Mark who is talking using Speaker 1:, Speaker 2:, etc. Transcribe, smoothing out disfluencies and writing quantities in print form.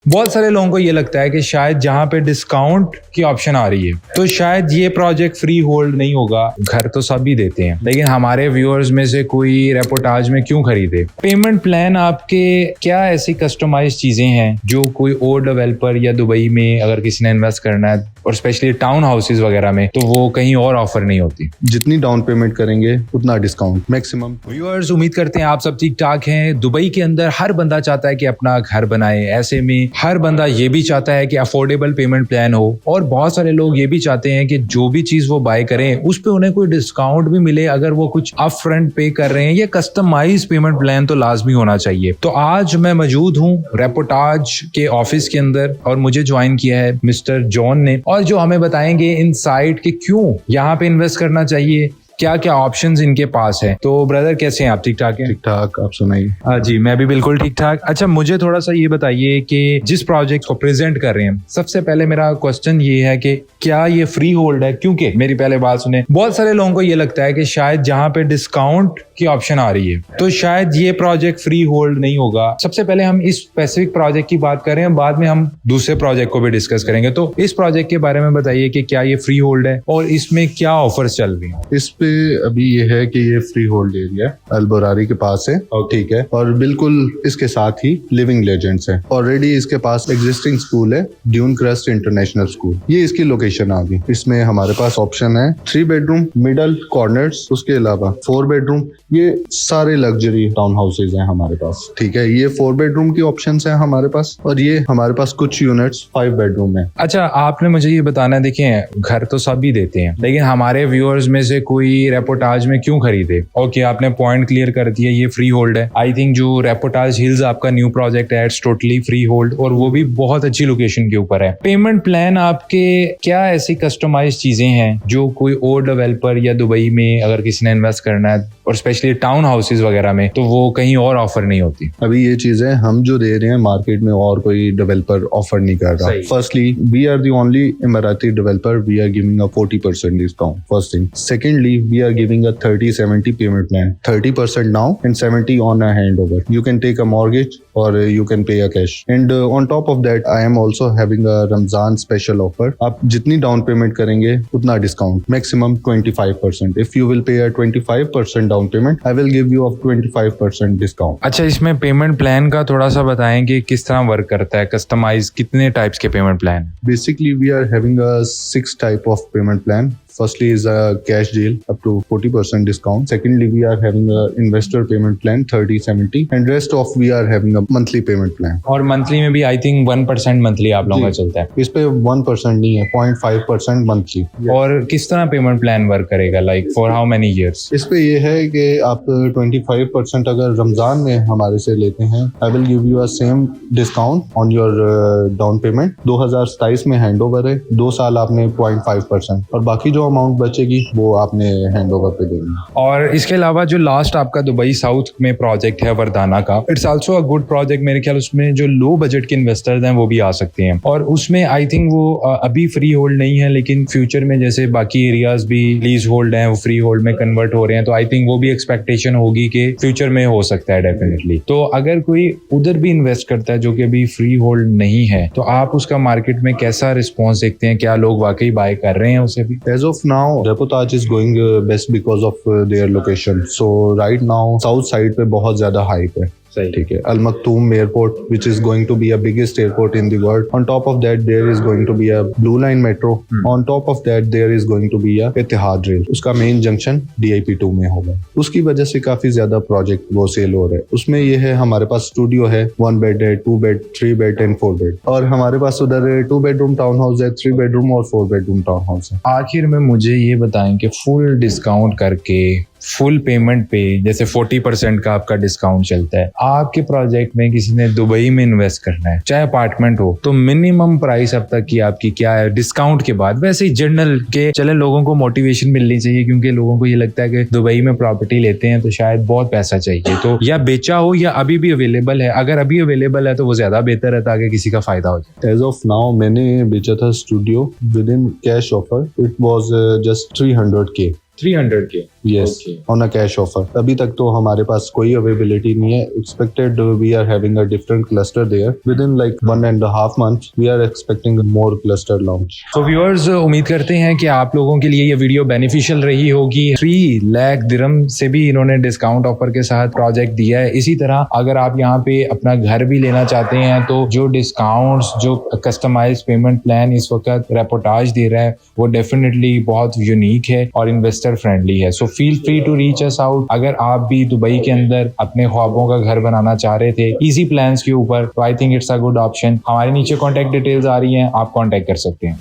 Speaker 1: बहुत सारे लोगों को ये लगता है कि शायद जहाँ पे डिस्काउंट की ऑप्शन आ रही है तो शायद ये प्रोजेक्ट फ्री होल्ड नहीं होगा। घर तो सभी देते हैं, लेकिन हमारे व्यूअर्स में से कोई रेपोर्टाज में क्यों खरीदे? पेमेंट प्लान आपके क्या ऐसी कस्टमाइज चीजें हैं जो कोई और डेवलपर या दुबई में अगर किसी ने इन्वेस्ट करना है और स्पेशली टाउन हाउसेज वगैरह में तो वो कहीं और ऑफर नहीं होती?
Speaker 2: जितनी डाउन पेमेंट करेंगे उतना डिस्काउंट मैक्सिमम।
Speaker 1: व्यूअर्स, उम्मीद करते हैं आप सब ठीक ठाक हैं। दुबई के अंदर हर बंदा चाहता है कि अपना घर बनाए, ऐसे में हर बंदा ये भी चाहता है कि अफोर्डेबल पेमेंट प्लान हो, और बहुत सारे लोग ये भी चाहते हैं कि जो भी चीज वो बाय करें उस पे उन्हें कोई डिस्काउंट भी मिले अगर वो कुछ अप फ्रंट पे कर रहे हैं। ये कस्टमाइज पेमेंट प्लान तो लाजमी होना चाहिए। तो आज मैं मौजूद हूँ रेपोर्टाज के ऑफिस के अंदर और मुझे ज्वाइन किया है मिस्टर जॉन ने, और जो हमें बताएंगे इनसाइट के क्यों यहाँ पे इन्वेस्ट करना चाहिए, क्या क्या ऑप्शंस इनके पास है। तो ब्रदर कैसे हैं आप? ठीक ठाक हैं?
Speaker 2: ठीक ठाक, आप सुनाइए।
Speaker 1: जी मैं भी बिल्कुल ठीक ठाक। अच्छा, मुझे थोड़ा सा ये बताइए कि जिस प्रोजेक्ट को प्रेजेंट कर रहे हैं, सबसे पहले मेरा क्वेश्चन ये है कि क्या ये फ्री होल्ड है? क्योंकि मेरी पहले बात सुने, बहुत सारे लोगों को ये लगता है कि शायद जहाँ पे डिस्काउंट की ऑप्शन आ रही है तो शायद ये प्रोजेक्ट फ्री होल्ड नहीं होगा। सबसे पहले हम इस स्पेसिफिक प्रोजेक्ट की बात करें, बाद में हम दूसरे प्रोजेक्ट को भी डिस्कस करेंगे। तो इस प्रोजेक्ट के बारे में बताइए कि क्या ये फ्री होल्ड है और इसमें क्या ऑफर्स चल रही हैं?
Speaker 2: इस पे अभी ये है कि ये फ्री होल्ड एरिया अलबोरारी के पास है, ठीक है, और बिल्कुल इसके साथ ही लिविंग लेजेंड्स है। ऑलरेडी इसके पास एग्जिस्टिंग स्कूल है, ड्यून क्रस्ट इंटरनेशनल स्कूल, ये इसकी लोकेशन आ गई। इसमें हमारे पास ऑप्शन है 3 बेडरूम मिडल कॉर्नर्स, उसके अलावा 4 बेडरूम, ये सारे लग्जरी टाउन हाउसेज हैं हमारे पास, ठीक है। ये 4 बेडरूम की ऑप्शन है हमारे पास, और ये हमारे पास कुछ यूनिट्स 5 बेडरूम है।
Speaker 1: अच्छा, आपने मुझे ये बताना है, देखिए घर तो सभी देते हैं, लेकिन हमारे व्यूअर्स में से कोई रेपोर्टाज में क्यों खरीदे? ओके, आपने पॉइंट क्लियर कर दिया, ये फ्री होल्ड है। आई थिंक जो रेपोर्टाज हिल्स आपका न्यू प्रोजेक्ट है, इट्स टोटली फ्री होल्ड, और वो भी बहुत अच्छी लोकेशन के ऊपर है। पेमेंट प्लान आपके क्या ऐसी कस्टमाइज चीजें हैं जो कोई और डेवलपर या दुबई में अगर किसी ने इन्वेस्ट करना है और स्पेशली टाउन हाउसेज वगैरह में तो वो कहीं और ऑफर नहीं होती?
Speaker 2: अभी ये चीजें हम जो दे रहे हैं मार्केट में और कोई डेवलपर ऑफर नहीं कर रहा। Firstly, we are the only Emirati developer, we are giving a 40% discount, first thing. Secondly, we are giving a 30-70 payment plan, 30% now and 70 on a handover. You can take a mortgage or you can pay a cash. And on top of that, I am also having a Ramzan special offer. आप जितनी down payment करेंगे उतना discount, maximum 25%. If you will pay a 25% down payment, I will give you a 25% discount.
Speaker 1: अच्छा, इसमें payment plan का थोड़ा सा बताएं कि किस तरह वर्क करता है, कस्टमाइज कितने टाइप्स के payment plan?
Speaker 2: Basically, we are having a 6 type of payment plan. Firstly is a cash deal up to 40% discount. Secondly, we are having a investor payment plan 30-70, and rest of we are having a monthly payment plan.
Speaker 1: और monthly में भी I think 1% monthly आप लोगों का चलता है?
Speaker 2: इस पे 1% नहीं है, 0.5% मंथली।
Speaker 1: और किस तरह पेमेंट प्लान वर्क करेगा, like for how many years?
Speaker 2: इस पे ये है कि आप 25% अगर रमजान में हमारे से लेते हैं, I will give you a same discount on your down payment. 2027 में हैंड ओवर है, 2 साल आपने 0.5%, और बाकी जो अमाउंट बचेगी वो आपने हैंड ओवर पे देनी।
Speaker 1: और इसके अलावा जो लास्ट आपका दुबई साउथ में प्रोजेक्ट है वर्दाना का, it's also a good project. मेरे ख्याल उसमें जो लो बजट के इन्वेस्टर्स हैं वो भी आ सकते हैं, और उसमें आई थिंक वो अभी फ्री होल्ड नहीं है, लेकिन फ्यूचर में जैसे बाकी एरियाज भी लीज होल्ड हैं वो फ्री होल्ड में कन्वर्ट हो रहे हैं, तो आई थिंक वो भी एक्सपेक्टेशन होगी कि फ्यूचर में हो सकता है डेफिनेटली। तो अगर कोई उधर भी इन्वेस्ट करता है जो कि अभी फ्री होल्ड नहीं है, तो आप उसका मार्केट में कैसा रिस्पॉन्स देखते हैं? क्या लोग वाकई बाय कर रहे हैं उसे भी?
Speaker 2: As of now, Reportage is going best because of their location. So right now, south side पे बहुत ज्यादा hype है।
Speaker 1: सही,
Speaker 2: ठीक है। Al Maktoum airport which is going to be a biggest airport in the world. On top of that there is going to be a Blue Line metro. On top of that there is going to be a Etihad rail. उसका main junction DIP2 में होगा। उसकी वजह से काफी ज्यादा project वो cell हो रहे हैं। उसमें ये है, हमारे पास स्टूडियो है, 1 बेड है, 2 बेड, 3 बेड एंड 4 बेड, और हमारे पास उधर 2 बेडरूम टाउन हाउस है, 3 बेडरूम और 4 बेडरूम टाउन हाउस है।
Speaker 1: आखिर में मुझे ये बताएं कि फुल डिस्काउंट करके फुल पेमेंट पे जैसे 40% का आपका डिस्काउंट चलता है, आपके प्रोजेक्ट में किसी ने दुबई में इन्वेस्ट करना है, चाहे अपार्टमेंट हो, तो मिनिमम प्राइस अब तक की आपकी क्या है डिस्काउंट के बाद? वैसे ही जनरल के चले, लोगों को मोटिवेशन मिलनी चाहिए, क्योंकि लोगों को ये लगता है कि दुबई में प्रॉपर्टी लेते हैं तो शायद बहुत पैसा चाहिए, तो या बेचा हो या अभी भी अवेलेबल है। अगर अभी अवेलेबल है तो वो ज्यादा बेहतर है ताकि किसी का फायदा हो जाए।
Speaker 2: एज ऑफ नाउ मैंने बेचा था studio with in cash offer, it was just 300K।
Speaker 1: 300K?
Speaker 2: Yes, on a cash offer. अभी तक तो हमारे पास कोई अवेलेबिलिटी नहीं है. Expected we are having a different cluster there. Within like 1.5 months, we are expecting more cluster launch.
Speaker 1: तो viewers उम्मीद करते हैं कि आप लोगों के लिए ये वीडियो बेनिफिशियल रही होगी. 3 लाख दिरहम से भी इन्होंने डिस्काउंट ऑफर के साथ प्रोजेक्ट दिया है. इसी तरह अगर आप यहाँ पे अपना घर भी लेना चाहते हैं तो जो डिस्काउंट्स, जो कस्टमाइज्ड पेमेंट प्लान इस वक्त रेपोर्टाज दे रहा है वो डेफिनेटली बहुत यूनिक है और इन्वेस्टर फ्रेंडली है. So feel free to reach us out. अगर आप भी दुबई के अंदर अपने ख्वाबों का घर बनाना चाह रहे थे इजी प्लान्स के ऊपर, तो I think it's a good option. हमारे नीचे कॉन्टैक्ट डिटेल्स आ रही हैं, आप कॉन्टैक्ट कर सकते हैं.